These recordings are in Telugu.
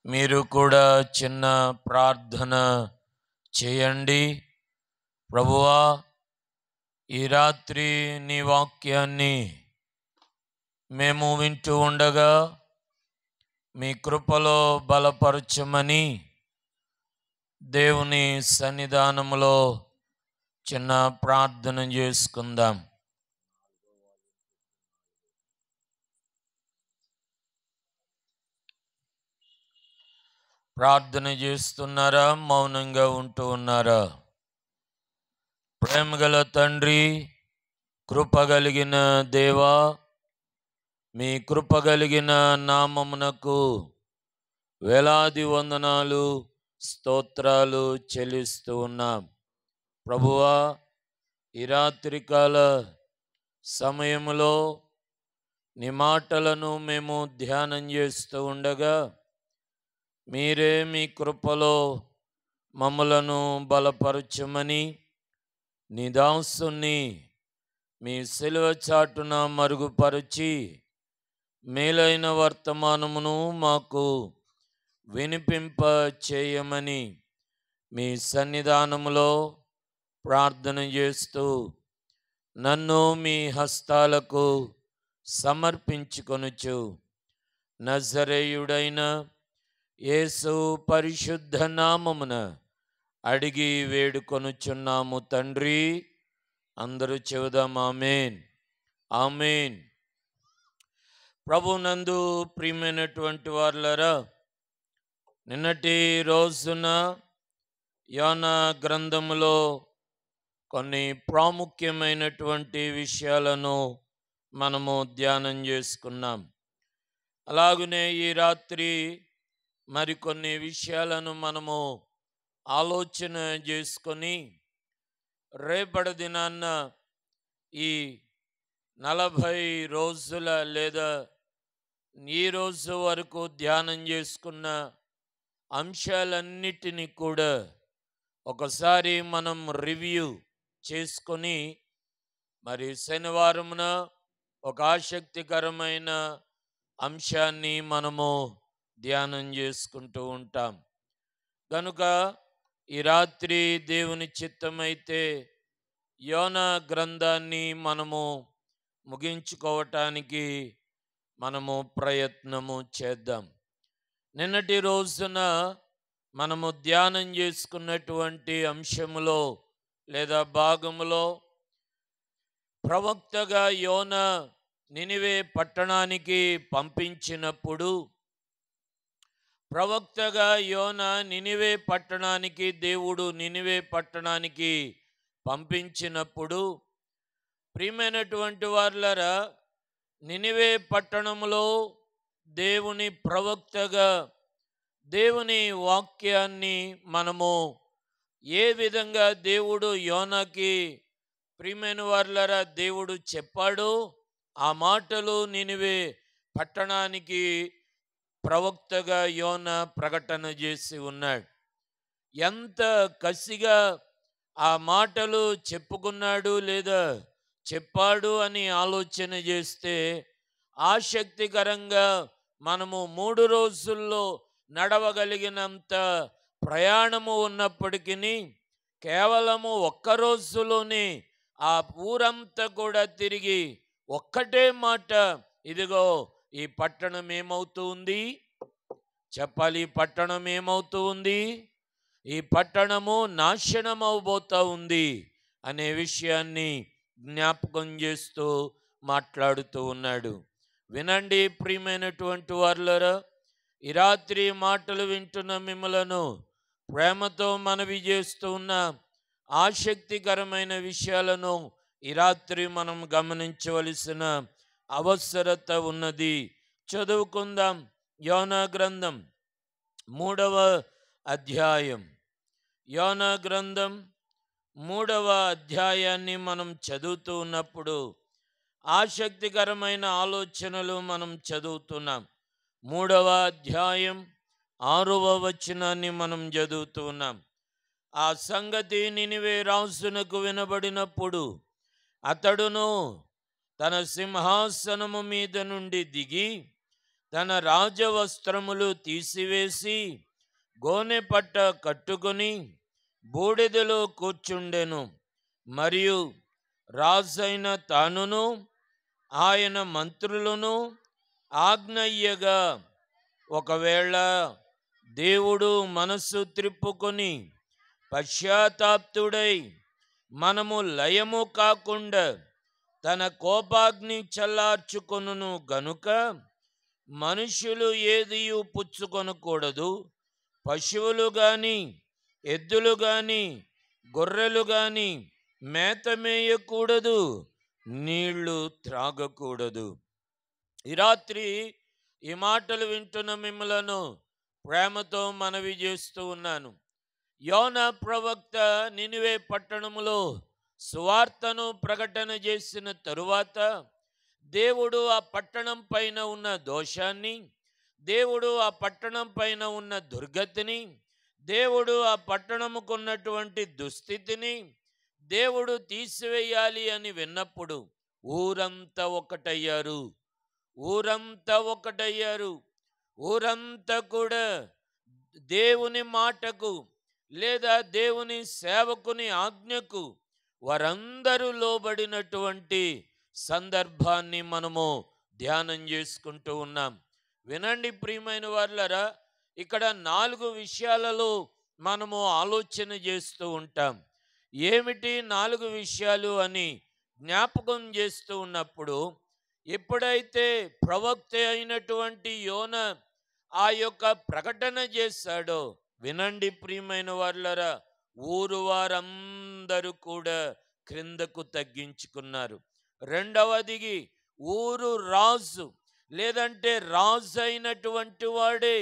మీరు కూడా చిన్న ప్రార్థన చేయండి. ప్రభువా, ఈ రాత్రి నీ వాక్యాన్ని మేము వింటూ ఉండగా మీ కృపలో బలపరచమని దేవుని సన్నిధానములో చిన్న ప్రార్థన చేసుకుందాం. ప్రార్థన చేస్తున్నారా? మౌనంగా ఉంటూ ఉన్నారా? ప్రేమగల తండ్రి, కృపగలిగిన దేవా, మీ కృపగలిగిన నామమునకు వేలాది వందనాలు, స్తోత్రాలు చెల్లిస్తూ ఉన్నాం. ప్రభువా, ఈ రాత్రికాల సమయములో నీ మాటలను మేము ధ్యానం చేస్తూ ఉండగా మీరే మీ కృపలో మమ్మలను బలపరచమని నీ దాసుని మీ సిలువ చాటున మరుగుపరచి మేలైన వర్తమానమును మాకు వినిపింప చేయమని మీ సన్నిధానములో ప్రార్థన చేస్తూ నన్ను మీ హస్తాలకు సమర్పించుకొనుచు నజరేయుడైన యేసు పరిశుద్ధ నామమున అడిగి వేడుకొనుచున్నాము తండ్రి. అందరూ చెబుదాం ఆమేన్, ఆమేన్. ప్రభునందు ప్రియమైనటువంటి వారులారా, నిన్నటి రోజున యోనా గ్రంథములో కొన్ని ప్రాముఖ్యమైనటువంటి విషయాలను మనము ధ్యానం చేసుకున్నాం. అలాగనే ఈ రాత్రి మరికొన్ని విషయాలను మనము ఆలోచన చేసుకొని రేపటి దినాన్న ఈ 40 రోజుల లేదా ఈ రోజు వరకు ధ్యానం చేసుకున్న అంశాలన్నిటినీ కూడా ఒకసారి మనం రివ్యూ చేసుకొని మరి శనివారమున ఒక ఆసక్తికరమైన అంశాన్ని మనము ధ్యానం చేసుకుంటూ ఉంటాం. కనుక ఈ రాత్రి దేవుని చిత్తమైతే యోనా గ్రంథాన్ని మనము ముగించుకోవటానికి మనము ప్రయత్నము చేద్దాం. నిన్నటి రోజున మనము ధ్యానం చేసుకున్నటువంటి అంశములో లేదా భాగములో ప్రవక్తగా యోనా నినివే పట్టణానికి పంపించినప్పుడు దేవుడు నినివే పట్టణానికి పంపించినప్పుడు ప్రియమైనటువంటి వారులారా, నినివే పట్టణంలో దేవుని ప్రవక్తగా దేవుని వాక్యాన్ని మనము ఏ విధంగా దేవుడు యోనాకి ప్రియమైన వారులారా దేవుడు చెప్పాడు, ఆ మాటలు నినివే పట్టణానికి ప్రవక్తగా యోనా ప్రకటన చేసి ఉన్నాడు. ఎంత కసిగా ఆ మాటలు చెప్పుకున్నాడు లేదా చెప్పాడు అని ఆలోచన చేస్తే ఆసక్తికరంగా మనము 3 రోజుల్లో నడవగలిగినంత ప్రయాణము ఉన్నప్పటికీ కేవలము 1 రోజులోనే ఆ ఊరంతా కూడా తిరిగి ఒక్కటే మాట, ఇదిగో ఈ పట్టణం ఏమవుతూ ఉంది చెప్పాలి, ఈ పట్టణం ఏమవుతూ ఉంది, ఈ పట్టణము నాశనం అవబోతూ ఉంది అనే విషయాన్ని జ్ఞాపకం చేస్తూ మాట్లాడుతూ ఉన్నాడు. వినండి ప్రియమైనటువంటి వారులారా, ఈ రాత్రి మాటలు వింటున్న మిమ్మలను ప్రేమతో మనవి చేస్తూ ఉన్న ఆసక్తికరమైన విషయాలను ఈ రాత్రి మనం గమనించవలసిన అవసరత ఉన్నది. చదువుకుందాం. యోనా గ్రంథం 3వ అధ్యాయం. యోనా గ్రంథం 3వ అధ్యాయాన్ని మనం చదువుతూ ఉన్నప్పుడు ఆసక్తికరమైన ఆలోచనలు మనం చదువుతున్నాం. 3వ అధ్యాయం 6వ వచనాన్ని మనం చదువుతూ ఉన్నాం. ఆ సంగతి నినివే రాజునకు వినబడినప్పుడు అతడును తన సింహాసనము మీద నుండి దిగి తన రాజవస్త్రములు తీసివేసి గోనె పట్ట కట్టుకొని బూడిదలో కూర్చుండెను. మరియు రాజైన తానును ఆయన మంత్రులను ఆజ్ఞయ్యగా, ఒకవేళ దేవుడు మనస్సు త్రిప్పుకొని పశ్చాత్తాప్తుడై మనము లయము కాకుండా తన కోపాగ్ని చల్లార్చుకొనును గనుక మనుషులు ఏదియు పుచ్చుకొనకూడదు. పశువులు గాని ఎద్దులు గాని గొర్రెలు గాని మేత మేయకూడదు, నీళ్లు త్రాగకూడదు. ఈ రాత్రి ఈ మాటలు వింటున్న మిమ్మలను ప్రేమతో మనవి చేస్తూ ఉన్నాను. యోనా ప్రవక్త నినివే పట్టణములో సువార్తను ప్రకటన చేసిన తరువాత దేవుడు ఆ పట్టణం పైన ఉన్న దోషాన్ని, దేవుడు ఆ పట్టణం పైన ఉన్న దుర్గతిని, దేవుడు ఆ పట్టణముకున్నటువంటి దుస్థితిని దేవుడు తీసివేయాలి అని విన్నప్పుడు ఊరంతా ఒకటయ్యారు. ఊరంతా ఒకటయ్యారు. ఊరంతా కూడా దేవుని మాటకు లేదా దేవుని సేవకుని ఆజ్ఞకు వారందరూ లోబడినటువంటి సందర్భాన్ని మనము ధ్యానం చేసుకుంటూ ఉన్నాం. వినండి ప్రియమైన వారులారా, ఇక్కడ 4 విషయాలలో మనము ఆలోచన చేస్తూ ఉంటాం. ఏమిటి 4 విషయాలు అని జ్ఞాపకం చేస్తూ ఉన్నప్పుడు, ఎప్పుడైతే ప్రవక్త అయినటువంటి యోనా ఆ యొక్క ప్రకటన చేశాడో, వినండి ప్రియమైన వారులారా, ఊరు వారందరూ కూడా క్రిందకు తగ్గించుకున్నారు. రెండవదిగి ఊరు రాజు లేదంటే రాజు అయినటువంటి వాడే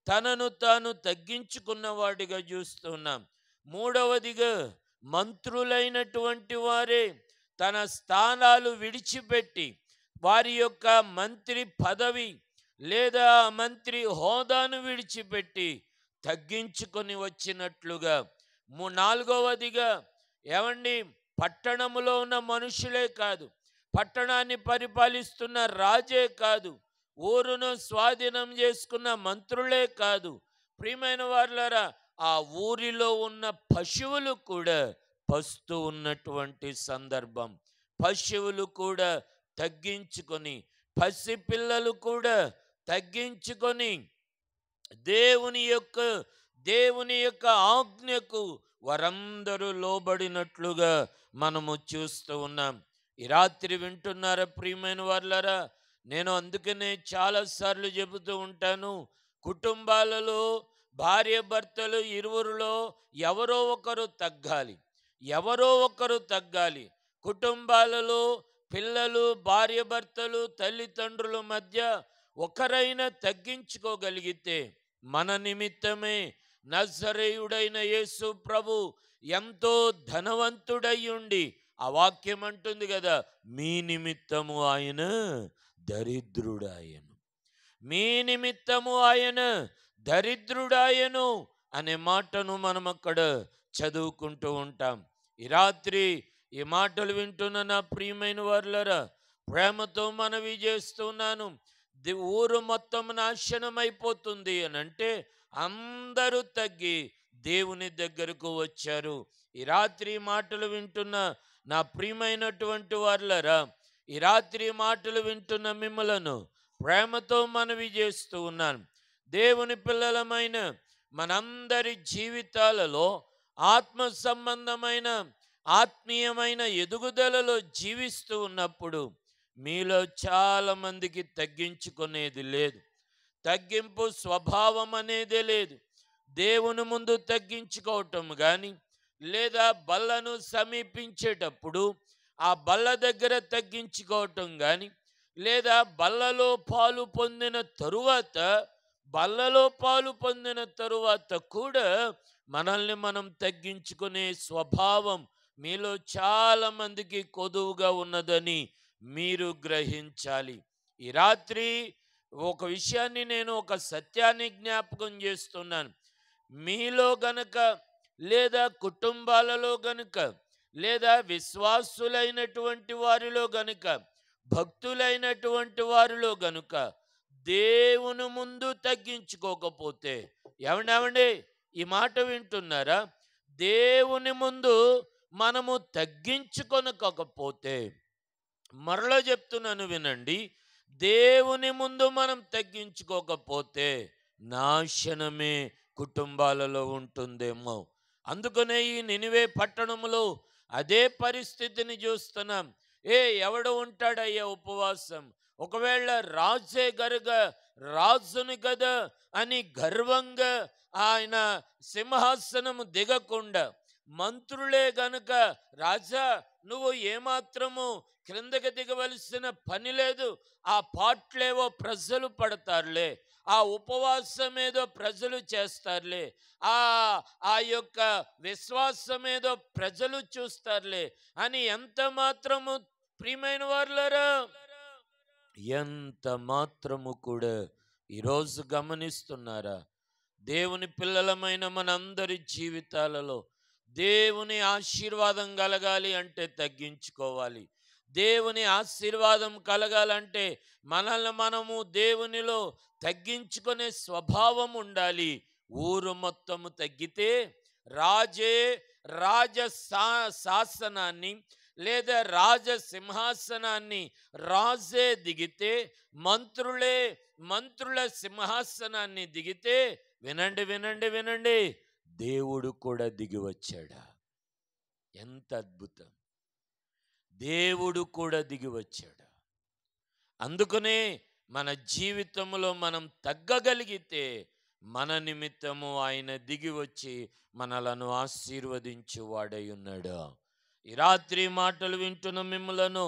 తనను తాను తగ్గించుకున్నవాడిగా చూస్తున్నాం. మూడవదిగా మంత్రులైనటువంటి వారే తన స్థానాలు విడిచిపెట్టి వారి యొక్క మంత్రి పదవి లేదా మంత్రి హోదాను విడిచిపెట్టి తగ్గించుకొని వచ్చినట్లుగా. నాలుగవదిగా ఏమండి, పట్టణములో ఉన్న మనుషులే కాదు, పట్టణాన్ని పరిపాలిస్తున్న రాజే కాదు, ఊరును స్వాధీనం చేసుకున్న మంత్రులే కాదు, ప్రియమైన వారులారా, ఆ ఊరిలో ఉన్న పశువులు కూడా పస్తూ ఉన్నటువంటి సందర్భం. పశువులు కూడా తగ్గించుకొని, పసిపిల్లలు కూడా తగ్గించుకొని దేవుని యొక్క ఆజ్ఞకు వారందరూ లోబడినట్లుగా మనము చూస్తూ ఉన్నాం. ఈ రాత్రి వింటున్నారా ప్రియమైన వారులారా? నేను అందుకనే చాలాసార్లు చెబుతూ ఉంటాను, కుటుంబాలలో భార్య భర్తలు ఇరువురిలో ఎవరో ఒకరు తగ్గాలి, ఎవరో ఒకరు తగ్గాలి. కుటుంబాలలో పిల్లలు, భార్య భర్తలు, తల్లిదండ్రుల మధ్య ఒకరైనా తగ్గించుకోగలిగితే మన నిమిత్తమే నజరేయుడైన యేసు ప్రభు ఎంతో ధనవంతుడై ఉండి, ఆ వాక్యం అంటుంది కదా, మీ నిమిత్తము ఆయన దరిద్రుడాయను, మీ నిమిత్తము ఆయన దరిద్రుడాయను అనే మాటను మనం అక్కడ చదువుకుంటూ ఉంటాం. ఈ రాత్రి ఈ మాటలు వింటున్న నా ప్రియమైన వారులారా, ప్రేమతో మనవి చేస్తున్నాను. ఊరు మొత్తం నాశనం అయిపోతుంది అని అంటే అందరూ తగ్గి దేవుని దగ్గరకు వచ్చారు. ఈ రాత్రి మాటలు వింటున్న నా ప్రియమైనటువంటి వారులారా, ఈ రాత్రి మాటలు వింటున్న మిమ్మలను ప్రేమతో మనవి చేస్తూ ఉన్నాను. దేవుని పిల్లలమైన మనందరి జీవితాలలో ఆత్మ సంబంధమైన ఆత్మీయమైన ఎదుగుదలలో జీవిస్తూ ఉన్నప్పుడు మీలో చాలామందికి తగ్గించుకునేది లేదు, తగ్గింపు స్వభావం అనేదే లేదు. దేవుని ముందు తగ్గించుకోవటం కానీ లేదా బల్లను సమీపించేటప్పుడు ఆ బల్ల దగ్గర తగ్గించుకోవటం కానీ లేదా బల్లలో పాలు పొందిన తరువాత కూడా మనల్ని మనం తగ్గించుకునే స్వభావం మీలో చాలామందికి కొదువుగా ఉన్నదని మీరు గ్రహించాలి. ఈ రాత్రి ఒక విషయాన్ని, నేను ఒక సత్యాన్ని జ్ఞాపకం చేస్తున్నాను. మీలో గనక లేదా కుటుంబాలలో గనుక లేదా విశ్వాసులైనటువంటి వారిలో గనుక భక్తులైనటువంటి వారిలో గనుక దేవుని ముందు తగ్గించుకోకపోతే, ఏమండి ఈ మాట వింటున్నారా? దేవుని ముందు మనము తగ్గించుకొనకపోతే, మరలా చెప్తున్నాను వినండి, దేవుని ముందు మనం తగ్గించుకోకపోతే నాశనమే కుటుంబాలలో ఉంటుందేమో. అందుకనే ఈ నినివే పట్టణంలో అదే పరిస్థితిని చూస్తున్నాం. ఎవడు ఉంటాడయ్యా ఉపవాసం? ఒకవేళ రాజే రాజుని కదా అని గర్వంగా ఆయన సింహాసనము దిగకుండా, మంత్రులే గనుక రాజా నువ్వు ఏమాత్రము క్రిందకి దిగవలసిన పని లేదు, ఆ పాటలేవో ప్రజలు పడతారులే, ఆ ఉపవాసం ఏదో ప్రజలు చేస్తారులే, ఆ ఆ యొక్క విశ్వాసం ఏదో ప్రజలు చూస్తారులే అని ఎంత మాత్రము, ప్రియమైన వారులారా, ఎంత మాత్రము కూడా ఈరోజు గమనిస్తున్నారా? దేవుని పిల్లలమైన మనందరి జీవితాలలో దేవుని ఆశీర్వాదం కలగాలి అంటే తగ్గించుకోవాలి. దేవుని ఆశీర్వాదం కలగాలంటే మనల్ని మనము దేవునిలో తగ్గించుకునే స్వభావం ఉండాలి. ఊరు మొత్తము తగ్గితే రాజే రాజ శాసనాన్ని లేదా రాజ సింహాసనాన్ని రాజే దిగితే, మంత్రులే మంత్రుల సింహాసనాన్ని దిగితే, వినండి వినండి వినండి, దేవుడు కూడా దిగి వచ్చాడా? ఎంత అద్భుతం! దేవుడు కూడా దిగి వచ్చాడు. అందుకనే మన జీవితంలో మనం తగ్గగలిగితే మన నిమిత్తము ఆయన దిగి వచ్చి మనలను ఆశీర్వదించు వాడై ఉన్నాడు. ఈ రాత్రి మాటలు వింటున్న మిమ్మలను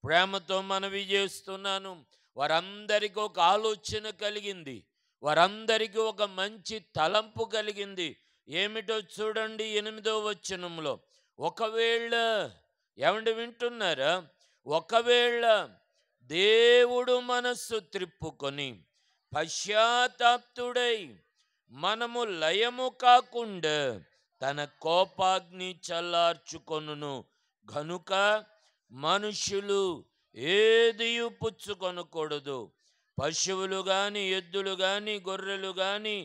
ప్రేమతో మనవి చేస్తున్నాను. వారందరికీ ఒక ఆలోచన కలిగింది, వారందరికీ ఒక మంచి తలంపు కలిగింది. ఏమిటో చూడండి 8వ వచనంలో. ఒకవేళ, ఏమండి వింటున్నారా? ఒకవేళ దేవుడు మనస్సు త్రిప్పుకొని పశ్చాత్తాప్తుడై మనము లయము కాకుండా తన కోపాగ్ని చల్లార్చుకొనును గనుక మనుషులు ఏదియు పుచ్చుకొనకూడదు. పశువులు గాని, ఎద్దులు గాని, గొర్రెలు గాని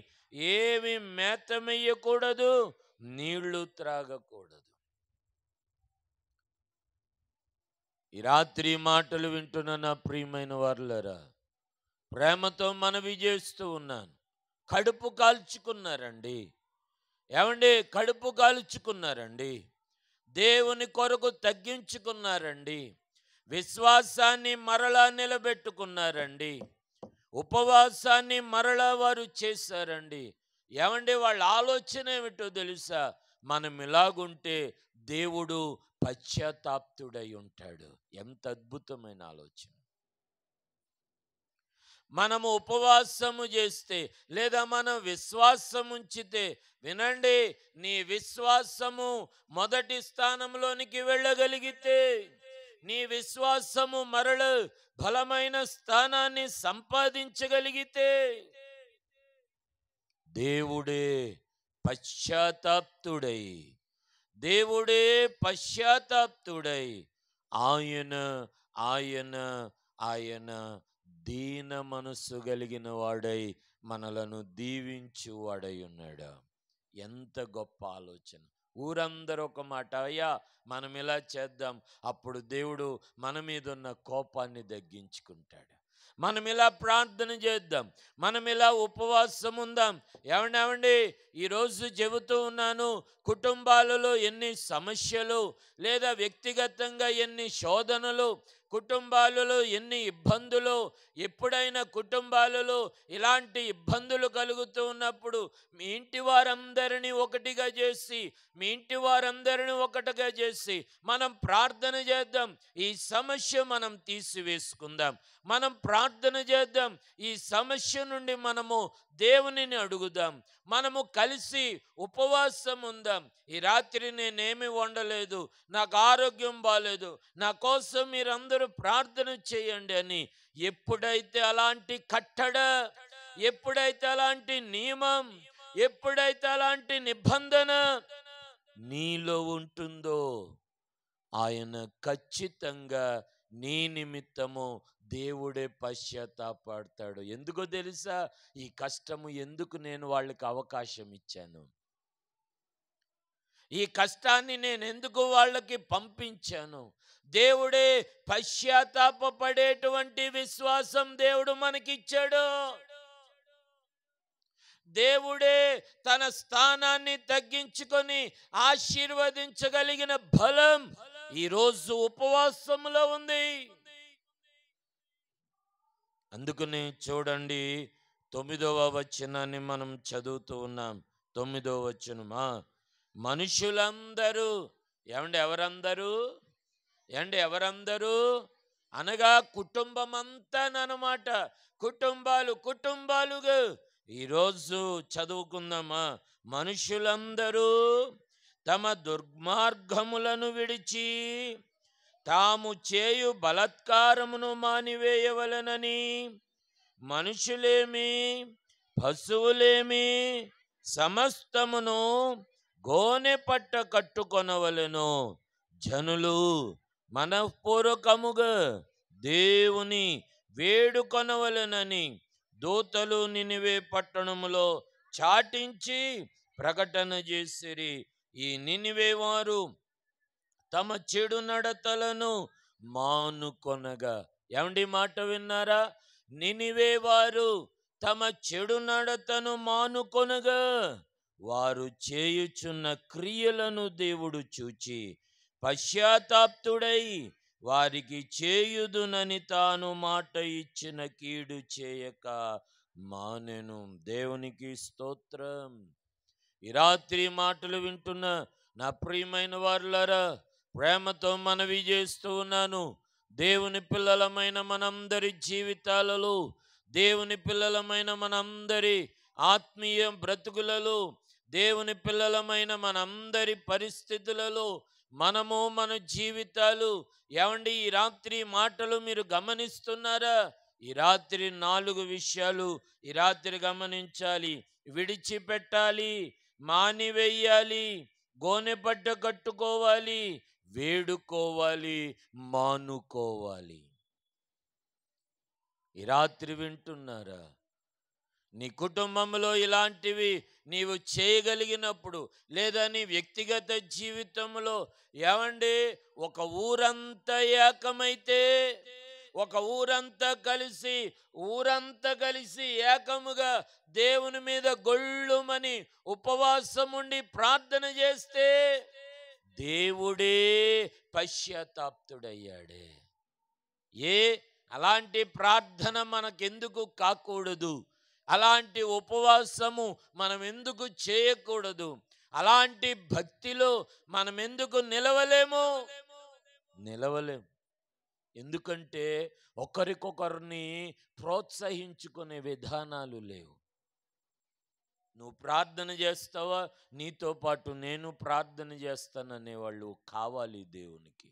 ఏవి మేతమెయ్యకూడదు, నీళ్లు త్రాగకూడదు. ఈ రాత్రి మాటలు వింటున్న నా ప్రియమైన వారులారా, ప్రేమతో మనవి చేస్తూ ఉన్నాను. కడుపు కాల్చుకున్నారండి. ఏమండి? కడుపు కాల్చుకున్నారండి. దేవుని కొరకు తగ్గించుకున్నారండి. విశ్వాసాన్ని మరలా నిలబెట్టుకున్నారండి. ఉపవాసాన్ని మరలా వారు చేశారండి. ఏమండి? వాళ్ళ ఆలోచన ఏమిటో తెలుసా? మనం ఇలాగుంటే దేవుడు పశ్చాత్తాప్తుడై ఉంటాడు. ఎంత అద్భుతమైన ఆలోచన! మనము ఉపవాసము చేస్తే లేదా మనం విశ్వాసం ఉంచితే, వినండి, నీ విశ్వాసము మొదటి స్థానంలోనికి వెళ్ళగలిగితే, నీ విశ్వాసము మరల బలమైన స్థానాన్ని సంపాదించగలిగితే, దేవుడే పశ్చాత్తాప్తుడై దేవుడే పశ్చాత్తాప్తుడై ఆయన ఆయన ఆయన దీన మనస్సు కలిగిన వాడై మనలను దీవించు వాడై ఉన్నాడు. ఎంత గొప్ప ఆలోచన! ఊరందరూ ఒక మాట, అయ్యా మనం ఇలా చేద్దాం, అప్పుడు దేవుడు మన మీద ఉన్న కోపాన్ని తగ్గించుకుంటాడు. మనం ఇలా ప్రార్థన చేద్దాం, మనం ఇలా ఉపవాసం ఉందాం. ఏమండి? ఈరోజు చెబుతూ ఉన్నాను, కుటుంబాలలో ఎన్ని సమస్యలు లేదా వ్యక్తిగతంగా ఎన్ని శోధనలు, కుటుంబాలలో ఎన్ని ఇబ్బందులు. ఎప్పుడైనా కుటుంబాలలో ఇలాంటి ఇబ్బందులు కలుగుతూ ఉన్నప్పుడు మీ ఇంటి వారందరినీ ఒకటిగా చేసి, మీ ఇంటి వారందరినీ ఒకటిగా చేసి మనం ప్రార్థన చేద్దాం. ఈ సమస్య మనం తీసివేసుకుందాం. మనం ప్రార్థన చేద్దాం. ఈ సమస్య నుండి మనము దేవునిని అడుగుదాం. మనము కలిసి ఉపవాసం ఉందాం. ఈ రాత్రి నేనేమి వండలేదు, నాకు ఆరోగ్యం బాలేదు, నా కోసం మీరందరూ ప్రార్థన చేయండి అని ఎప్పుడైతే అలాంటి కట్టడ, ఎప్పుడైతే అలాంటి నియమం, ఎప్పుడైతే అలాంటి నిబంధన నీలో ఉంటుందో, ఆయన ఖచ్చితంగా నీ నిమిత్తము దేవుడే పశ్చాత్తాపడతాడు. ఎందుకో తెలుసా? ఈ కష్టము ఎందుకు నేను వాళ్ళకి అవకాశం ఇచ్చాను, ఈ కష్టాన్ని నేను ఎందుకు వాళ్ళకి పంపించాను. దేవుడే పశ్చాత్తాపపడేటువంటి విశ్వాసం దేవుడు మనకిచ్చాడు. దేవుడే తన స్థానాన్ని తగ్గించుకొని ఆశీర్వదించగలిగిన బలం ఈరోజు ఉపవాసములో ఉంది. అందుకని చూడండి, 9వ వచనాన్ని మనం చదువుతూ ఉన్నాం. 9వ వచనమా, మనుషులందరూ ఎవరందరూ అనగా కుటుంబం అంతానమాట. కుటుంబాలుగా ఈరోజు చదువుకుందామా. మనుషులందరూ తమ దుర్మార్గములను విడిచి తాము చేయు బలాత్కారమును మానివేయవలెనని మనుషులేమి పశువులేమి సమస్తమును గోనె పట్ట కట్టుకొనవలెను. జనులు మనఃపూర్వకముగా దేవుని వేడుకొనవలెనని దూతలు నినివే పట్టణములో చాటించి ప్రకటన చేసిరి. ఈ నినివే వారు తమ చెడు నడతలను మానుకొనగా. ఏమండి మాట విన్నారా? నినివే వారు తమ చెడు నడతను మానుకొనగా వారు చేయుచున్న క్రియలను దేవుడు చూచి పశ్చాత్తాప్తుడై వారికి చేయుదునని తాను మాట ఇచ్చిన కీడు చేయక మానెను. దేవునికి స్తోత్రం. ఈ రాత్రి మాటలు వింటున్న నా ప్రియమైన వారులారా, ప్రేమతో మనవి చేస్తూ ఉన్నాను. దేవుని పిల్లలమైన మనందరి జీవితాలలో, దేవుని పిల్లలమైన మనందరి ఆత్మీయ బ్రతుకులలో, దేవుని పిల్లలమైన మనందరి పరిస్థితులలో మనము మన జీవితాలు ఏమండి ఈ రాత్రి మాటలు మీరు గమనిస్తున్నారా? ఈ రాత్రి 4 విషయాలు ఈ రాత్రి గమనించాలి. విడిచిపెట్టాలి, మానివేయాలి, గోనెపట్ట కట్టుకోవాలి, వేడుకోవాలి, మానుకోవాలి. ఈ రాత్రి వింటున్నారా? నీ కుటుంబంలో ఇలాంటివి నీవు చేయగలిగినప్పుడు, లేదా నీ వ్యక్తిగత జీవితంలో ఏమండి ఒక ఊరంతా ఏకమైతే, ఒక ఊరంతా కలిసి ఏకముగా దేవుని మీద గొళ్ళుమని ఉపవాసం ఉండి ప్రార్థన చేస్తే దేవుడే పశ్చాత్తాప్తుడయ్యాడే. అలాంటి ప్రార్థన మనకెందుకు కాకూడదు? అలాంటి ఉపవాసము మనం ఎందుకు చేయకూడదు? అలాంటి భక్తిలో మనం ఎందుకు నిలవలేము? ఎందుకంటే ఒకరికొకరిని ప్రోత్సహించుకునే విధానాలు లేవు. నువ్వు ప్రార్థన చేస్తావా, నీతో పాటు నేను ప్రార్థన చేస్తాననేవాళ్ళు కావాలి దేవునికి.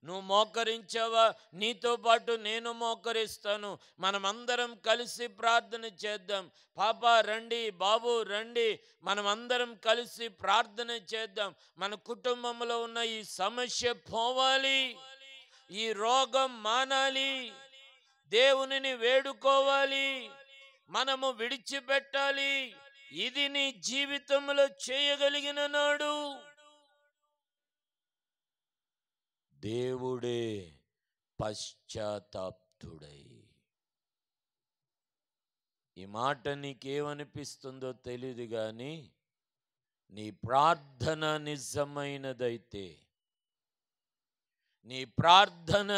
నువ్వు మోకరించావా, నీతో పాటు నేను మోకరిస్తాను, మనమందరం కలిసి ప్రార్థన చేద్దాం. పాప రండి, బాబు రండి, మనమందరం కలిసి ప్రార్థన చేద్దాం. మన కుటుంబంలో ఉన్న ఈ సమస్య పోవాలి, ఈ రోగం మానాలి, దేవునిని వేడుకోవాలి, మనము విడిచిపెట్టాలి. ఇది నీ జీవితంలో చేయగలిగిన నాడు దేవుడే పశ్చాత్తాప్తుడై. ఈ మాట నీకేమనిపిస్తుందో తెలియదు కానీ, నీ ప్రార్థన నిజమైనదైతే, నీ ప్రార్థన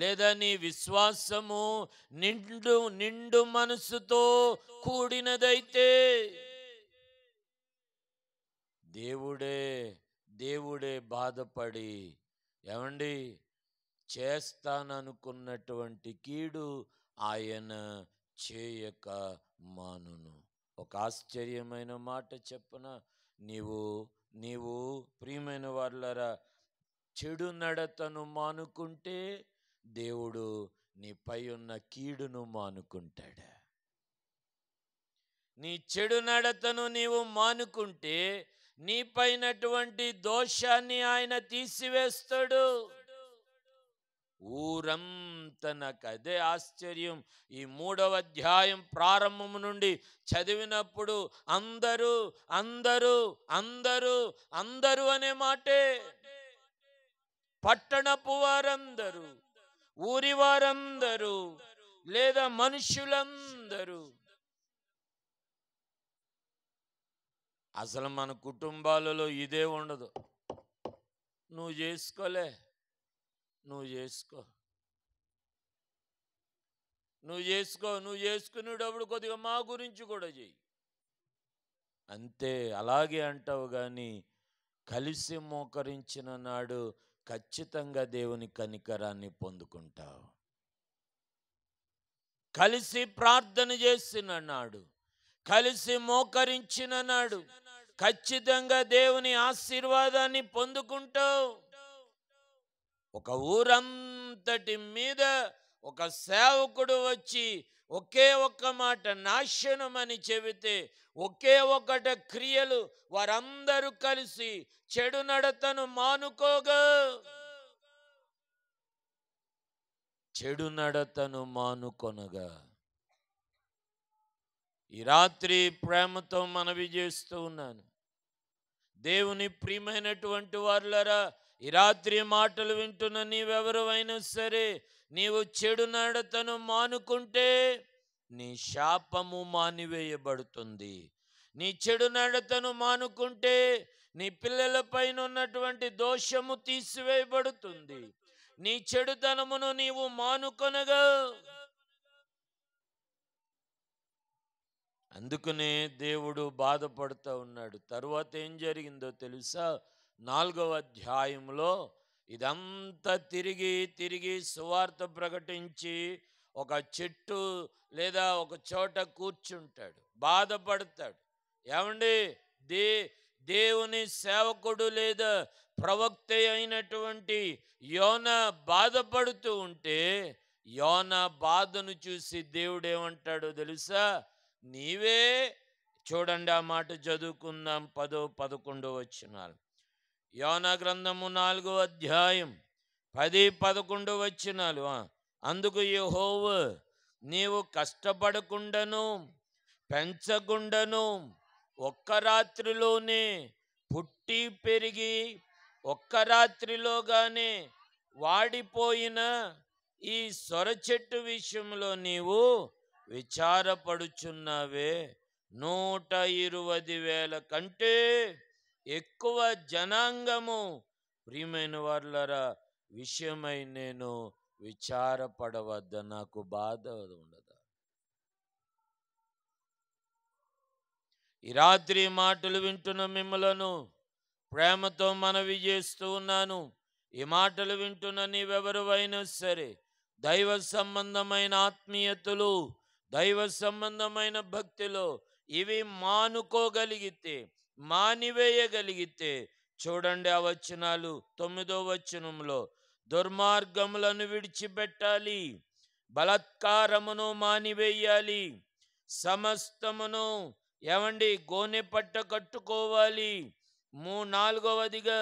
లేదా నీ విశ్వాసము నిండు మనసుతో కూడినదైతే దేవుడే బాధపడి ఏమండి చేస్తాననుకున్నటువంటి కీడు ఆయన చేయక మానును. ఒక ఆశ్చర్యమైన మాట చెప్పన, నీవు ప్రియమైన వారులారా, చెడు నడతను మానుకుంటే దేవుడు నీపై ఉన్న కీడును మానుకుంటాడు. నీ చెడు నడతను నీవు మానుకుంటే నీపైనటువంటి దోషాన్ని ఆయన తీసివేస్తాడు. ఊరంతా నాకు అదే ఆశ్చర్యం. ఈ 3వ అధ్యాయం ప్రారంభం నుండి చదివినప్పుడు అందరూ అందరూ అందరూ అందరూ అనే మాటే. పట్టణపు వారందరూ, ఊరి వారందరూ, లేదా మనుషులందరూ. అసలు మన కుటుంబాలలో ఇదే ఉండదు. నువ్వు చేసుకోలే, నువ్వు చేసుకో, నువ్వు చేసుకో, నువ్వు చేసుకునేటప్పుడు కొద్దిగా మా గురించి కూడా చెయ్యి అంతే. అలాగే అంటావు కానీ కలిసి మోకరించిన నాడు ఖచ్చితంగా దేవుని కనికరాన్ని పొందుకుంటావు. కలిసి ప్రార్థన చేసిన నాడు, కలిసి మోకరించిన నాడు ఖచ్చితంగా దేవుని ఆశీర్వాదాన్ని పొందుకుంటావు. ఒక ఊరంతటి మీద ఒక సేవకుడు వచ్చి ఒకే ఒక్క మాట నాశనం అని చెబితే, ఒకే ఒక్కట క్రియలు, వారందరూ కలిసి చెడు నడతను మానుకోగా, చెడు నడతను మానుకొనగా. ఈ రాత్రి ప్రేమతో మనవి చేస్తూ ఉన్నాను. దేవుని ప్రియమైనటువంటి వారులారా, ఈ రాత్రి మాటలు వింటున్న నీవెవరైనా సరే, నీవు చెడు నడతను మానుకుంటే నీ శాపము మానివేయబడుతుంది. నీ చెడు నడతను మానుకుంటే నీ పిల్లల పైన ఉన్నటువంటి దోషము తీసివేయబడుతుంది. నీ చెడుతనమును నీవు మానుకొనగా. అందుకనే దేవుడు బాధపడుతూ ఉన్నాడు. తరువాత ఏం జరిగిందో తెలుసా? 4వ అధ్యాయంలో ఇదంతా తిరిగి తిరిగి సువార్త ప్రకటించి ఒక చెట్టు లేదా ఒక చోట కూర్చుంటాడు, బాధపడతాడు. ఏమండి, దేవుని సేవకుడు లేదా ప్రవక్త అయినటువంటి యోనా బాధపడుతూ ఉంటే, యోనా బాధను చూసి దేవుడు ఏమంటాడో తెలుసా? నీవే చూడండి, ఆ మాట చదువుకుందాం. 10, 11 వచనాలు. యోనా గ్రంథము 4వ అధ్యాయం 10, 11 వచనాలు. అందుకు యెహోవా, నీవు కష్టపడకుండాను పెంచకుండాను ఒక్క రాత్రిలోనే పుట్టి పెరిగి ఒక్క రాత్రిలోగానే వాడిపోయిన ఈ సొర చెట్టు విషయంలో నీవు విచారపడుచున్నావే. 120,000 కంటే ఎక్కువ జనాంగము ప్రియమైన వారులారా విషయమై నేను విచారపడవద్ద? నాకు బాధ ఉండదా? ఈ రాత్రి మాటలు వింటున్న మిమ్మలను ప్రేమతో మనవి చేస్తూ ఉన్నాను. ఈ మాటలు వింటున్న నీవెవరైనా సరే, దైవ సంబంధమైన ఆత్మీయతలు, దైవ సంబంధమైన భక్తిలో ఇవి మానుకోగలిగితే, మానివేయగలిగితే, చూడండి ఆ వచనాలు. 9వ వచనంలో, దుర్మార్గములను విడిచిపెట్టాలి, బలాత్కారమును మానివేయాలి, సమస్తమును ఏమండి గోనె పట్ట కట్టుకోవాలి. 4వదిగా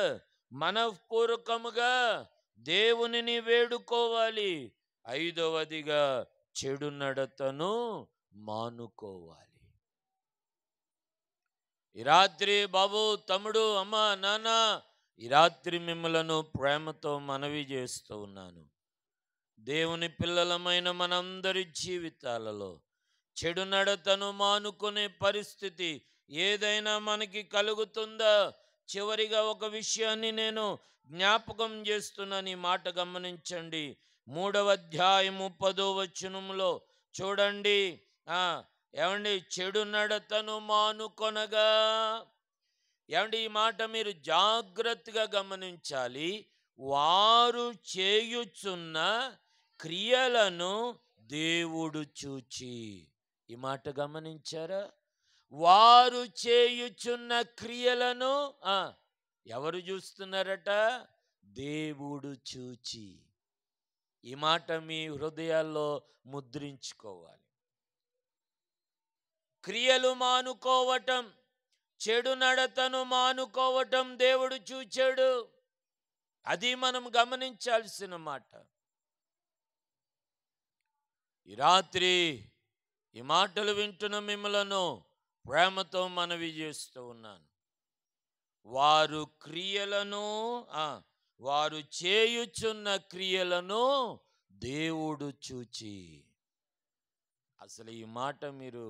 మనఃపూర్వకముగా దేవునిని వేడుకోవాలి. 5వదిగా చెడు నడతను మానుకోవాలి. ఈ రాత్రి బాబు, తమ్ముడు, అమ్మ, నాన్న, ఈ రాత్రి మిమ్మలను ప్రేమతో మనవి చేస్తూ ఉన్నాను. దేవుని పిల్లలమైన మనందరి జీవితాలలో చెడు నడతను మానుకునే పరిస్థితి ఏదైనా మనకి కలుగుతుందా? చివరిగా ఒక విషయాన్ని నేను జ్ఞాపకం చేస్తున్నాను. ఈ మాట గమనించండి. 3వ అధ్యాయము 10వ వచనంలో చూడండి. ఏమండి, చెడు నడతను మానుకొనగా. ఏమండి, ఈ మాట మీరు జాగ్రత్తగా గమనించాలి. వారు చేయుచున్న క్రియలను దేవుడు చూచి. ఈ మాట గమనించారా? వారు చేయుచున్న క్రియలను ఎవరు చూస్తున్నారట? దేవుడు చూచి. ఈ మాట మీ హృదయాల్లో ముద్రించుకోవాలి. క్రియలు మానుకోవటం, చెడు నడతను మానుకోవటం దేవుడు చూచాడు. అది మనం గమనించాల్సిన మాట. ఈ రాత్రి ఈ మాటలు వింటున్న మిమ్మలను ప్రేమతో మనవి చేస్తూ ఉన్నాను. వారు క్రియలను వారు చేయుచున్న క్రియలను దేవుడు చూచి. అసలు ఈ మాట మీరు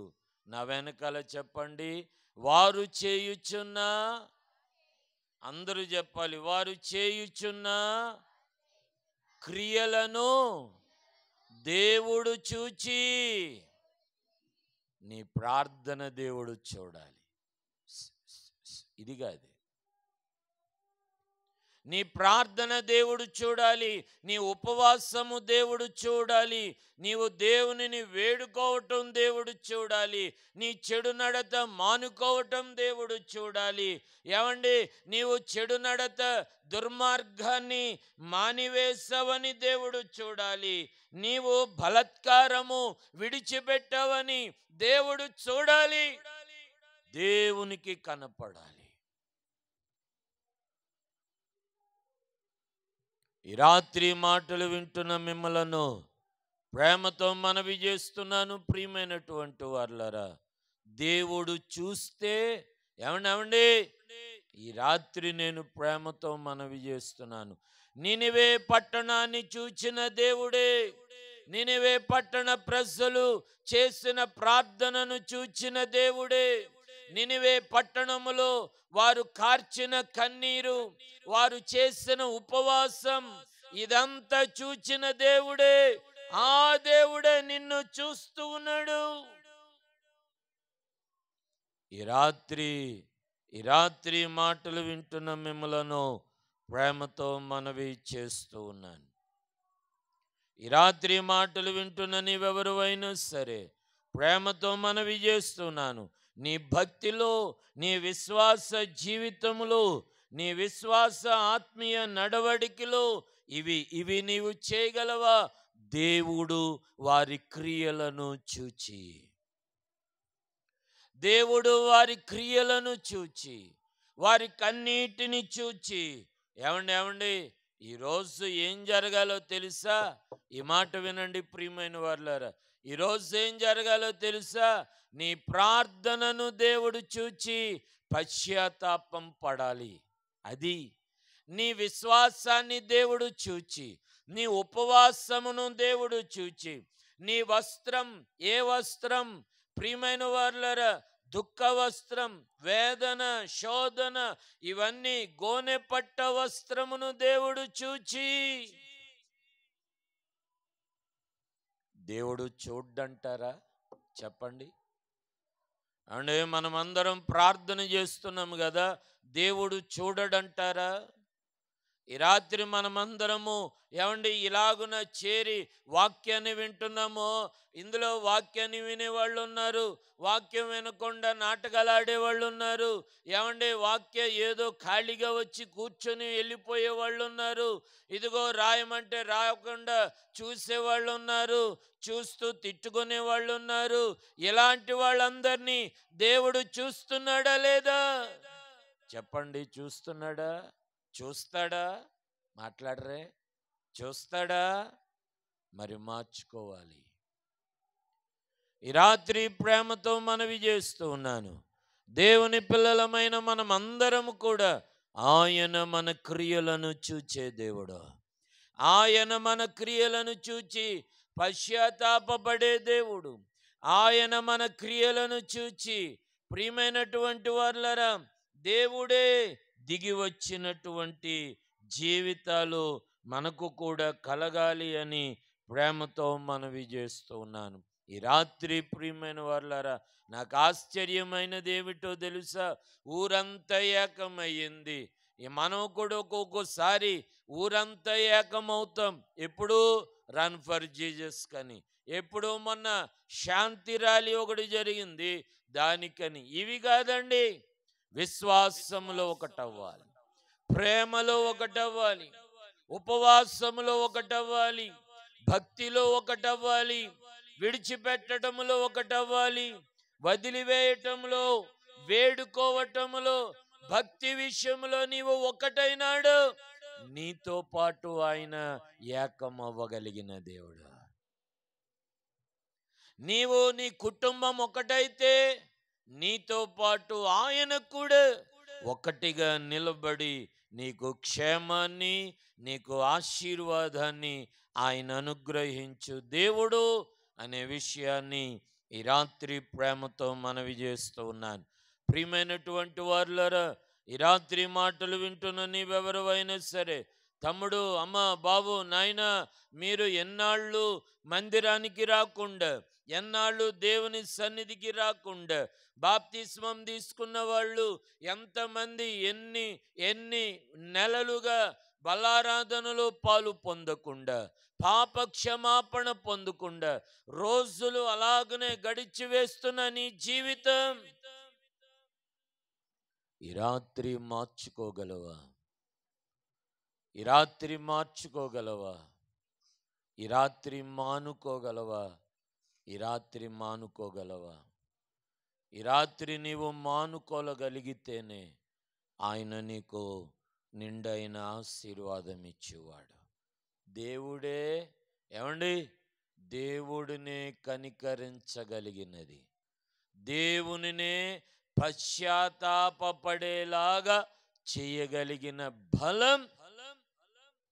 నా వెనకాల చెప్పండి. వారు చేయుచున్న, అందరూ చెప్పాలి, వారు చేయుచున్న క్రియలను దేవుడు చూచి. నీ ప్రార్థన దేవుడు చూడాలి. ఇది కాదు, నీ ప్రార్థన దేవుడు చూడాలి, నీ ఉపవాసము దేవుడు చూడాలి, నీవు దేవునిని వేడుకోవటం దేవుడు చూడాలి, నీ చెడు నడత మానుకోవటం దేవుడు చూడాలి. ఏమండి, నీవు చెడు నడత దుర్మార్గాన్ని మానివేశావని దేవుడు చూడాలి, నీవు బలాత్కారము విడిచిపెట్టావని దేవుడు చూడాలి, దేవునికి కనపడాలి. ఈ రాత్రి మాటలు వింటున్న మిమ్మలను ప్రేమతో మనవి చేస్తున్నాను. ప్రియమైనటువంటి వారులారా, దేవుడు చూస్తే ఏమండి, ఈ రాత్రి నేను ప్రేమతో మనవి చేస్తున్నాను. నినివే పట్టణాన్ని చూచిన దేవుడే, నినివే పట్టణ ప్రజలు చేసిన ప్రార్థనను చూచిన దేవుడే, నినివే పట్టణములో వారు కార్చిన కన్నీరు, వారు చేసిన ఉపవాసం, ఇదంతా చూచిన దేవుడే. ఆ దేవుడే నిన్ను చూస్తూ ఉన్నాడు. ఈ రాత్రి మాటలు వింటున్న మిమ్మలను ప్రేమతో మనవి చేస్తూ ఉన్నాను. ఈ రాత్రి మాటలు వింటున్న నీవెవరు అయినా సరే ప్రేమతో మనవి చేస్తున్నాను. నీ భక్తిలో, నీ విశ్వాస జీవితంలో, నీ విశ్వాస ఆత్మీయ నడవడికలో ఇవి నీవు చేయగలవా? దేవుడు వారి క్రియలను చూచి, దేవుడు వారి క్రియలను చూచి, వారి కన్నీటిని చూచి. ఏమండి ఈరోజు ఏం జరగాలో తెలుసా? ఈ మాట వినండి ప్రియమైన వారులారా. ఈరోజు ఏం జరగాలో తెలుసా? నీ ప్రార్థనను దేవుడు చూచి పశ్చాత్తాపం పడాలి. అది నీ విశ్వాసాన్ని దేవుడు చూచి, నీ ఉపవాసమును దేవుడు చూచి, నీ వస్త్రం ఏ వస్త్రం ప్రియమైన వారులారా? దుఃఖ వస్త్రం, వేదన, శోధన, ఇవన్నీ గోనె పట్ట వస్త్రమును దేవుడు చూచి. దేవుడు చూడ్డంటారా? చెప్పండి. అంటే మనమందరం ప్రార్థన చేస్తున్నాము కదా, దేవుడు చూడడంటారా? ఈ రాత్రి మనమందరము ఏమండి ఇలాగున చేరి వాక్యాన్ని వింటున్నాము. ఇందులో వాక్యాన్ని వినేవాళ్ళు ఉన్నారు, వాక్యం వినకుండా నాటకాలు ఆడేవాళ్ళు ఉన్నారు. ఏమండి వాక్య ఏదో ఖాళీగా వచ్చి కూర్చొని వెళ్ళిపోయే వాళ్ళు ఉన్నారు. ఇదిగో రాయమంటే రాయకుండా చూసేవాళ్ళు ఉన్నారు, చూస్తూ తిట్టుకునే వాళ్ళు ఉన్నారు. ఇలాంటి వాళ్ళందరినీ దేవుడు చూస్తున్నాడా లేదా? చెప్పండి, చూస్తున్నాడా? చూస్తాడా? మాట్లాడరే. చూస్తాడా? మరి మార్చుకోవాలి. ఈ రాత్రి ప్రేమతో మనవి చేస్తూ ఉన్నాను. దేవుని పిల్లలమైన మనం అందరము కూడా ఆయన మన క్రియలను చూచే దేవుడు. ఆయన మన క్రియలను చూచి పశ్చాత్తాపపడే దేవుడు. ఆయన మన క్రియలను చూచి ప్రియమైనటువంటి వారులారా, దేవుడే దిగి వచ్చినటువంటి జీవితాలు మనకు కూడా కలగాలి అని ప్రేమతో మనవి చేస్తూ ఉన్నాను. ఈ రాత్రి ప్రియమైన వారులారా, నాకు ఆశ్చర్యమైనది ఏమిటో తెలుసా? ఊరంతా ఏకమయ్యింది. మనం కూడా ఒక్కొక్కసారి ఊరంతా ఏకమవుతాం. ఎప్పుడు రన్ ఫర్ జీసస్ కని, ఎప్పుడు మొన్న శాంతి ర్యాలీ ఒకటి జరిగింది దానికని. ఇవి కాదండి, విశ్వాసములో ఒకటవ్వాలి, ప్రేమలో ఒకటవ్వాలి, ఉపవాసములో ఒకటవ్వాలి, భక్తిలో ఒకటవ్వాలి, విడిచిపెట్టడంలో ఒకటవ్వాలి, వదిలివేయటంలో, వేడుకోవటంలో, భక్తి విషయంలో నీవు ఒకటైనాడు, నీతో పాటు ఆయన ఏకమవ్వగలిగిన దేవుడు. నీవు నీ కుటుంబం ఒకటైతే నీతో పాటు ఆయన కూడా ఒకటిగా నిలబడి నీకు క్షేమాన్ని, నీకు ఆశీర్వాదాన్ని ఆయన అనుగ్రహించు దేవుడు అనే విషయాన్ని ఈ రాత్రి ప్రేమతో మనవి చేస్తూ ఉన్నాను. ప్రియమైనటువంటి వారులారా, ఈ రాత్రి మాటలు వింటున్న నీవెవరైనా సరే, తమ్ముడు, అమ్మ, బాబు, నాయన, మీరు ఎన్నాళ్ళు మందిరానికి రాకుండా, ఎన్నాళ్ళు దేవుని సన్నిధికి రాకుండా, బాప్తిస్మం తీసుకున్న వాళ్ళు ఎంతమంది ఎన్ని ఎన్ని నెలలుగా బలారాధనలో పాలు పొందకుండా, పాప క్షమాపణ పొందకుండా రోజులు అలాగనే గడిచి వేస్తున్న నీ జీవితం ఈ రాత్రి మార్చుకోగలవా? ఈ రాత్రి మార్చుకోగలవా? ఈ రాత్రి మానుకోగలవా? ఈ రాత్రి మానుకోగలవా? ఈ రాత్రి నీవు మానుకోగలిగితేనే ఆయన నీకు నిండైన ఆశీర్వాదం ఇచ్చేవాడు. దేవుడే, ఏమండి, దేవుడినే కనికరించగలిగినది, దేవునినే పశ్చాత్తాపపడేలాగా చేయగలిగిన బలం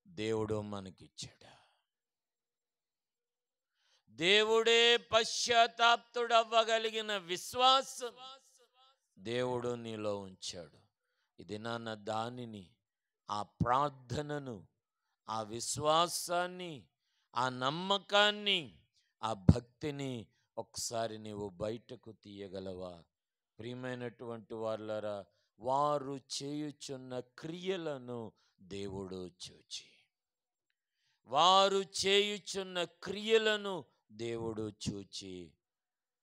దేవుడు మనకిచ్చాడు. దేవుడే పశ్చాత్తాప్తుడు అవ్వగలిగిన విశ్వాసం దేవుడు నీలో ఉంచాడు. ఇది నాన్న దానిని, ఆ ప్రార్థనను, ఆ విశ్వాసాన్ని, ఆ నమ్మకాన్ని, ఆ భక్తిని ఒకసారి నీవు బయటకు తీయగలవా? ప్రియమైనటువంటి వాళ్ళరా, వారు చేయుచున్న క్రియలను దేవుడు చూచి, వారు చేయుచున్న క్రియలను దేవుడు చూచి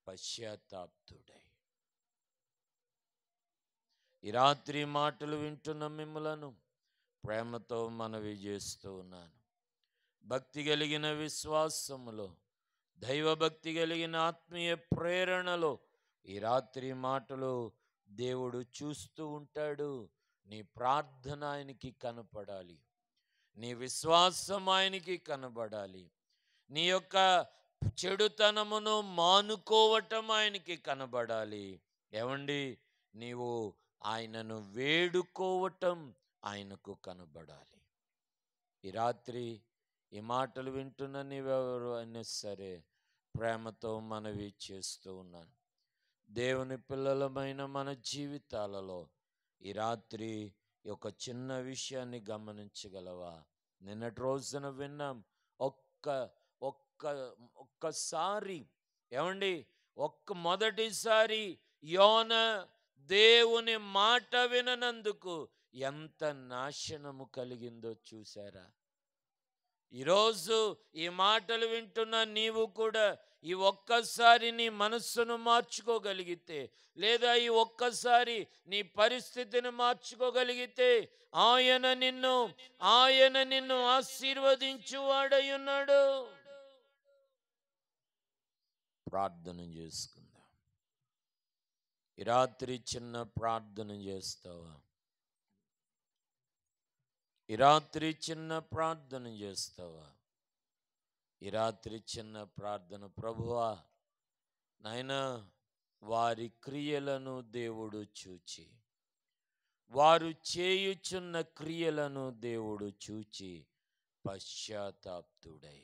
పశ్చాత్తాప్తుడై, ఈ రాత్రి మాటలు వింటున్న మిమ్మలను ప్రేమతో మనవి చేస్తూ ఉన్నాను. భక్తి కలిగిన విశ్వాసములో, దైవభక్తి కలిగిన ఆత్మీయ ప్రేరణలో ఈ రాత్రి మాటలు దేవుడు చూస్తూ ఉంటాడు. నీ ప్రార్థన ఆయనకి కనపడాలి, నీ విశ్వాసం ఆయనకి కనబడాలి, నీ యొక్క చెడుతనమును మానుకోవటం ఆయనకి కనబడాలి. ఏమండి, నీవు ఆయనను వేడుకోవటం ఆయనకు కనబడాలి. ఈ రాత్రి ఈ మాటలు వింటున్న నీవెవరు అయినా సరే ప్రేమతో మనవి చేస్తూ ఉన్నాను. దేవుని పిల్లలమైన మన జీవితాలలో ఈ రాత్రి ఒక చిన్న విషయాన్ని గమనించగలవా? నిన్నటి రోజున విన్నాం, ఒక్కసారి, ఏమండి, మొదటిసారి యోన దేవుని మాట విననందుకు ఎంత నాశనము కలిగిందో చూసారా? ఈరోజు ఈ మాటలు వింటున్న నీవు కూడా ఈ ఒక్కసారి నీ మనస్సును మార్చుకోగలిగితే, లేదా ఈ ఒక్కసారి నీ పరిస్థితిని మార్చుకోగలిగితే ఆయన నిన్ను ఆశీర్వదించువాడై ఉన్నాడు. ప్రార్థన చేసుకుందాం. ఈ రాత్రి చిన్న ప్రార్థన చేస్తావా? ఈ రాత్రి చిన్న ప్రార్థన చేస్తావా? ఈ రాత్రి చిన్న ప్రార్థన. ప్రభువా, నాయనా, వారి క్రియలను దేవుడు చూచి, వారు చేయుచున్న క్రియలను దేవుడు చూచి పశ్చాత్తాప్తుడై,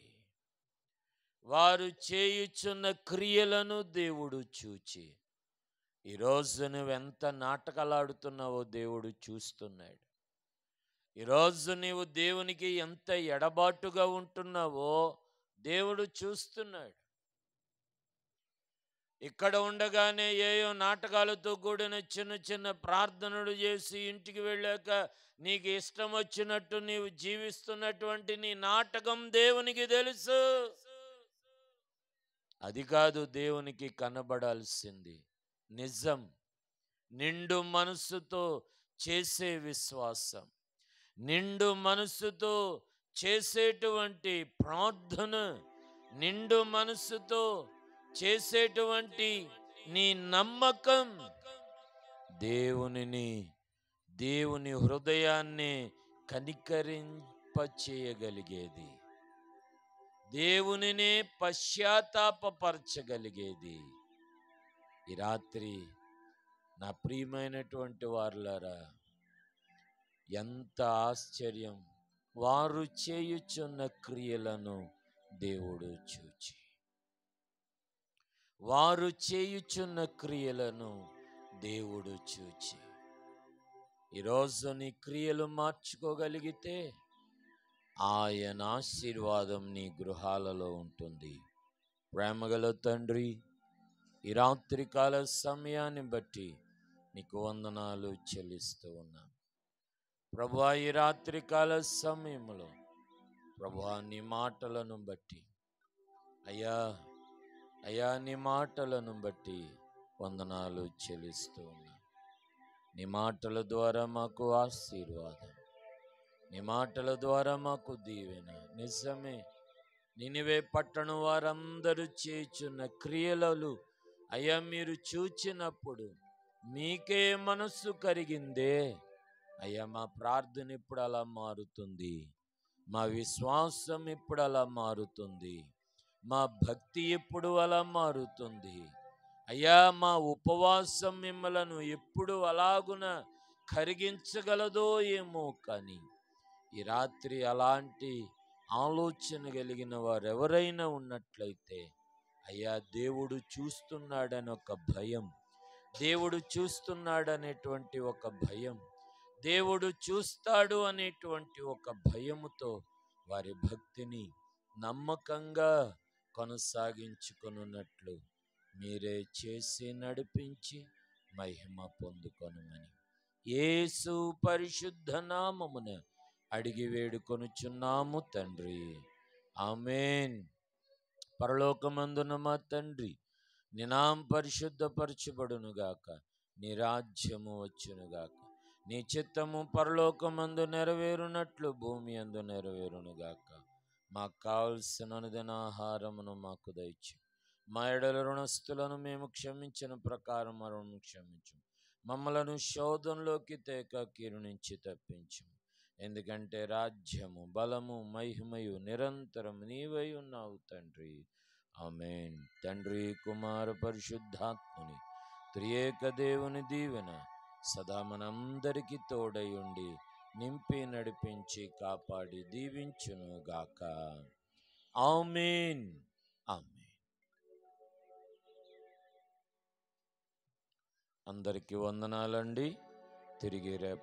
వారు చేయుచున్న క్రియలను దేవుడు చూచి, ఈరోజు నువ్వెంత నాటకాలాడుతున్నావో దేవుడు చూస్తున్నాడు. ఈరోజు నీవు దేవునికి ఎంత ఎడబాటుగా ఉంటున్నావో దేవుడు చూస్తున్నాడు. ఇక్కడ ఉండగానే ఏయో నాటకాలతో కూడిన చిన్న చిన్న ప్రార్థనలు చేసి ఇంటికి వెళ్ళాక నీకు ఇష్టం వచ్చినట్టు నీవు జీవిస్తున్నటువంటి నీ నాటకం దేవునికి తెలుసు. అది కాదు దేవునికి కనబడాల్సింది. నిజం, నిండు మనస్సుతో చేసే విశ్వాసం, నిండు మనస్సుతో చేసేటువంటి ప్రార్థన, నిండు మనస్సుతో చేసేటువంటి నీ నమ్మకం దేవుని హృదయాన్ని కనికరింపచేయగలిగేది, దేవునినే పశ్చాత్తాపపరచగలిగేది. ఈ రాత్రి నా ప్రియమైనటువంటి వారులారా, ఎంత ఆశ్చర్యం! వారు చేయుచున్న క్రియలను దేవుడు చూచి, వారు చేయుచున్న క్రియలను దేవుడు చూచి, ఈరోజు నీ క్రియలు మార్చుకోగలిగితే ఆయన ఆశీర్వాదం నీ గృహాలలో ఉంటుంది. ప్రేమగల తండ్రి, ఈ రాత్రికాల సమయాన్ని బట్టి నీకు వందనాలు చెల్లిస్తూ ఉన్నాం ప్రభువా. ఈ రాత్రికాల సమయంలో ప్రభువా, నీ మాటలను బట్టి అయ్యా నీ మాటలను బట్టి వందనాలు చెల్లిస్తూ ఉన్నాం. నీ మాటల ద్వారా మాకు ఆశీర్వాదం, నీ మాటల ద్వారా మాకు దీవెన. నిజమే, నినివే పట్టణం వారందరూ చేయుచున్న క్రియలు అయ్యా మీరు చూచినప్పుడు మీకే మనస్సు కరిగిందే. అయ్యా మా ప్రార్థన ఇప్పుడు అలా మారుతుంది, మా విశ్వాసం ఇప్పుడు అలా మారుతుంది, మా భక్తి ఇప్పుడు అలా మారుతుంది. అయ్యా మా ఉపవాసం మిమ్మలను ఎప్పుడు అలాగున కరిగించగలదో ఏమో, కానీ ఈ రాత్రి అలాంటి ఆలోచన కలిగిన వారు ఎవరైనా ఉన్నట్లయితే అయ్యా దేవుడు చూస్తున్నాడని ఒక భయం, దేవుడు చూస్తున్నాడనేటువంటి ఒక భయం, దేవుడు చూస్తాడు అనేటువంటి ఒక భయముతో వారి భక్తిని నమ్మకంగా కొనసాగించుకొనున్నట్లు మీరే చేసి నడిపించి మహిమ పొందుకొనుమని యేసు పరిశుద్ధ నామమున అడిగి వేడుకొనుచున్నాము తండ్రి, ఆమేన్. పరలోకమందున మా తండ్రి, నీ నామము పరిశుద్ధపరచబడునుగాక, నీ రాజ్యము వచ్చునుగాక, నీ చిత్తము పరలోకమందు నెరవేరునట్లు భూమి అందు నెరవేరునుగాక. మాకు కావలసిన అనుదిన ఆహారమును మాకు దయచు. మా ఎడల రుణస్థులను మేము క్షమించిన ప్రకారం రుణము క్షమించు. మమ్మలను శోధనలోకి తేక కీడు నుంచి తప్పించు. ఎందుకంటే రాజ్యము, బలము, మహిమయు నిరంతరం నీవై ఉన్నావు తండ్రి, ఆమేన్. తండ్రి, కుమార, పరిశుద్ధాత్ముని త్రియేక దేవుని దీవెన సదా మనందరికీ తోడై ఉండి నింపి నడిపించి కాపాడి దీవించును గాక. ఆమేన్, ఆమేన్. అందరికీ వందనాలండి. తిరిగి రేపటి